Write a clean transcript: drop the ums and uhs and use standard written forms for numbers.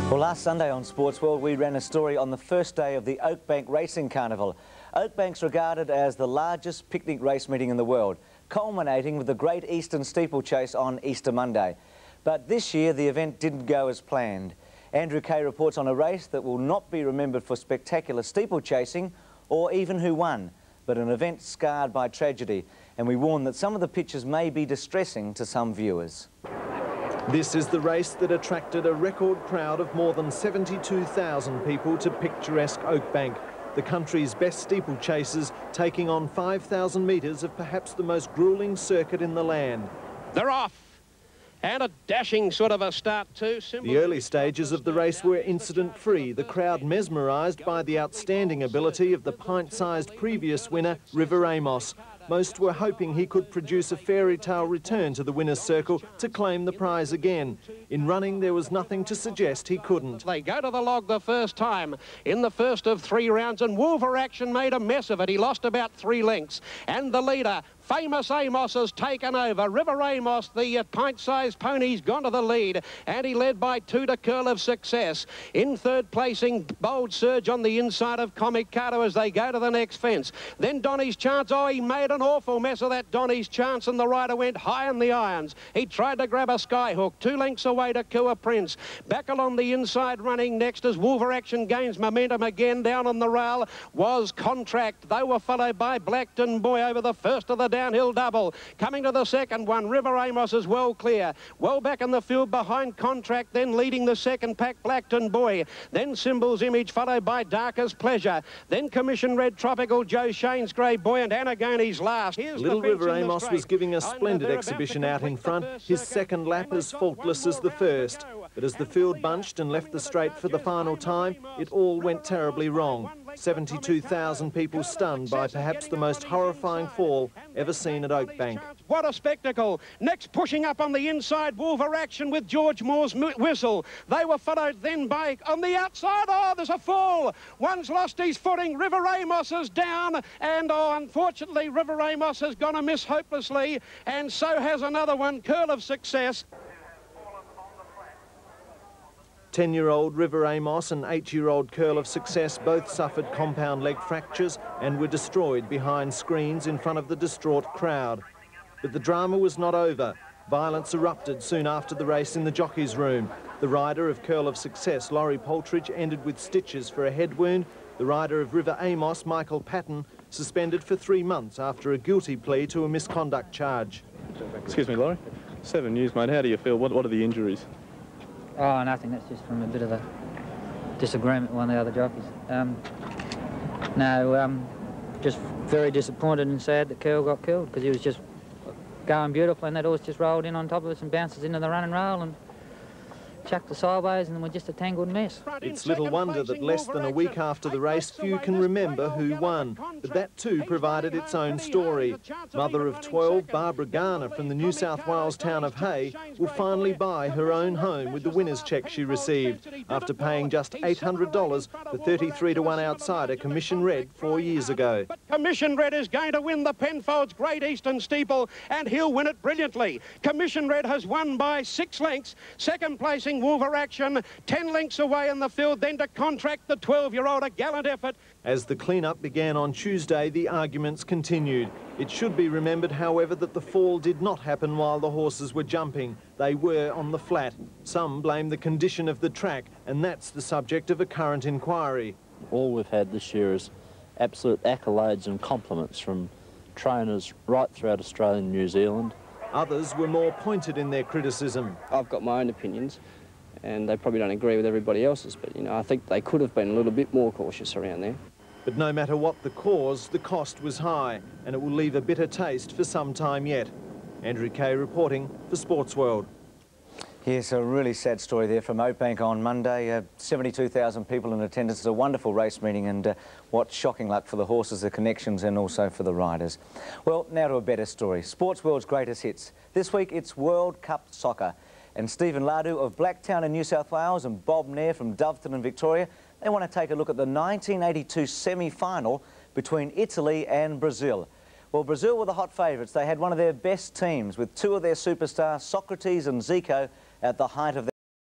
Well, last Sunday on Sports World, we ran a story on the first day of the Oakbank Racing Carnival. Oakbank's regarded as the largest picnic race meeting in the world, culminating with the Great Eastern Steeplechase on Easter Monday. But this year, the event didn't go as planned. Andrew Kay reports on a race that will not be remembered for spectacular steeplechasing or even who won, but an event scarred by tragedy. And we warn that some of the pictures may be distressing to some viewers. This is the race that attracted a record crowd of more than 72,000 people to picturesque Oakbank, the country's best steeplechasers taking on 5,000 metres of perhaps the most gruelling circuit in the land. They're off, and a dashing sort of a start too. The early stages of the race were incident-free, the crowd mesmerised by the outstanding ability of the pint-sized previous winner, River Amos. Most were hoping he could produce a fairy tale return to the winner's circle to claim the prize again. In running, there was nothing to suggest he couldn't. They go to the log the first time in the first of 3 rounds, and Wolver Action made a mess of it. He lost about 3 lengths. And the leader, Famous Amos, has taken over. River Amos, the pint-sized pony's gone to the lead, and he led by 2 to Curl of Success. In third placing, Bold Surge on the inside of Comic Carter as they go to the next fence. Then Donny's Chance. Oh, he made an awful mess of that, Donny's Chance, and the rider went high in the irons. He tried to grab a skyhook, 2 lengths away to Kua Prince. Back along the inside running next as Wolver Action gains momentum again. Down on the rail was Contract. They were followed by Blackton Boy over the first of the downhill double. Coming to the second one, River Amos is well clear. Well back in the field behind Contract, then leading the second pack, Blackton Boy. Then Symbol's Image, followed by Darkest Pleasure. Then Commission Red Tropical, Joe Shane's Grey Boy, and Anagoni's last. Here's Little River Amos was giving a splendid exhibition out in front, his second lap as faultless as the first. But as the field bunched and left the straight for the final time, it all went terribly wrong. 72,000 people stunned by perhaps the most horrifying fall ever seen at Oakbank. What a spectacle. Next, pushing up on the inside, Wolver Action with George Moore's Whistle. They were followed then by, on the outside, oh, there's a fall. One's lost his footing. River Amos is down, and oh, unfortunately, River Amos has gone amiss hopelessly, and so has another one, Curl of Success. 10-year-old River Amos and 8-year-old Curl of Success both suffered compound leg fractures and were destroyed behind screens in front of the distraught crowd. But the drama was not over. Violence erupted soon after the race in the jockey's room. The rider of Curl of Success, Laurie Poltridge, ended with stitches for a head wound. The rider of River Amos, Michael Patton, suspended for 3 months after a guilty plea to a misconduct charge. Excuse me, Laurie. 7 News, mate. How do you feel? What are the injuries? Oh, nothing. That's just from a bit of a disagreement with one of the other jockeys. Just very disappointed and sad that Curl got killed because he was just going beautiful and that horse just rolled in on top of us and bounces into the running rail and chucked the sideways, and we're just a tangled mess. It's little wonder that less than a week after the race, few can remember who won. But that too provided its own story. Mother of 12, Barbara Garner from the New South Wales town of Hay, will finally buy her own home with the winner's cheque she received after paying just $800 for 33-to-1 outsider Commission Red 4 years ago. But Commission Red is going to win the Penfolds Great Eastern Steeple, and he'll win it brilliantly. Commission Red has won by 6 lengths. Second placing Wolver Action, 10 lengths away in the field, then to Contract, the 12-year-old, a gallant effort. As the clean-up began on Tuesday, the arguments continued. It should be remembered, however, that the fall did not happen while the horses were jumping. They were on the flat. Some blame the condition of the track, and that's the subject of a current inquiry. All we've had this year is absolute accolades and compliments from trainers right throughout Australia and New Zealand. Others were more pointed in their criticism. I've got my own opinions, and they probably don't agree with everybody else's, but, you know, I think they could have been a little bit more cautious around there. But no matter what the cause, the cost was high, and it will leave a bitter taste for some time yet. Andrew Kay reporting for Sports World. Yes, a really sad story there from Oakbank on Monday. 72,000 people in attendance. It's a wonderful race meeting, and what shocking luck for the horses, the connections, and also for the riders. Well, now to a better story. Sports World's greatest hits. This week it's World Cup Soccer. And Stephen Lardu of Blacktown in New South Wales and Bob Nair from Doveton in Victoria, they want to take a look at the 1982 semi-final between Italy and Brazil. Well, Brazil were the hot favourites. They had one of their best teams with 2 of their superstars, Socrates and Zico, at the height of their